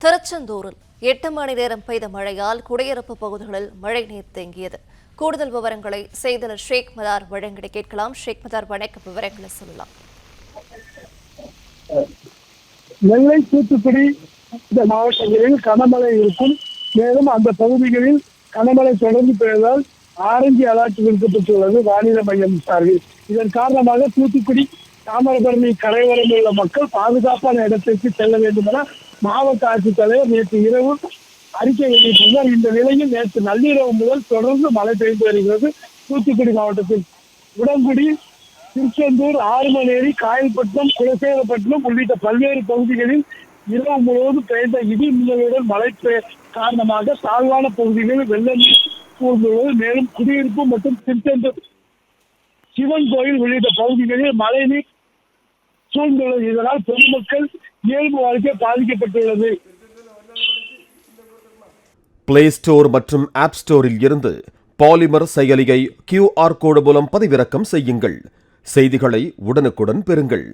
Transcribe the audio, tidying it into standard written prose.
திருச்செந்தூரில் 8 மணி நேரம் பெய்த மழையால் குடியிருப்பு பகுதிகளில் மழை நீர் தேங்கியது. கூடுதல் விவரங்களை செய்தியாளர் ஷேக் மதார் வழங்கிட கேட்கலாம். ஷேக் மதார், வணக்கம். விவரங்களை சொல்லலாம். நெல்லை, தூத்துக்குடி இந்த மாவட்டங்களில் கனமழை இருக்கும். மேலும் அந்த பகுதிகளில் கனமழை தொடர்ந்து பெய்வதால் ஆரஞ்சு அலர்ட் விடுக்கப்பட்டுள்ளது வானிலை மையம் சார்பில். இதன் காரணமாக தூத்துக்குடி தாமிரபரணி கரையோரம் உள்ள மக்கள் பாதுகாப்பான இடத்திற்கு செல்ல வேண்டும் என மாவட்ட ஆட்சித்தலைவர் நேற்று இரவு அறிக்கை வெளியிட்டுள்ளார். இந்த நிலையில் நேற்று நள்ளிரவு முதல் தொடர்ந்து மழை பெய்து வருகிறது. தூத்துக்குடி மாவட்டத்தில் உடன்குடி, திருச்செந்தூர், ஆறுமலேரி, காயல்பட்டினம், குலசேகரப்பட்டினம் உள்ளிட்ட பல்வேறு பகுதிகளில் இரவு முழுவதும் பெய்த இடி மின்னலுடன் மழை காரணமாக தாழ்வான பகுதிகளில் வெள்ள நீர் சூழ்ந்துள்ளது. மேலும் குடியிருப்பு மற்றும் திருச்செந்தூர் சிவன் கோயில் உள்ளிட்ட பகுதிகளில் மழை நீர் சூழ்ந்துள்ளது. இதனால் பொதுமக்கள் இயல்பு வாழ்க்கை பாதிக்கப்பட்டுள்ளது. பிளே ஸ்டோர் மற்றும் ஆப் ஸ்டோரில் இருந்து பாலிமர் செயலியை QR கோடு மூலம் பதிவிறக்கம் செய்யுங்கள். செய்திகளை உடனுக்குடன் பெறுங்கள்.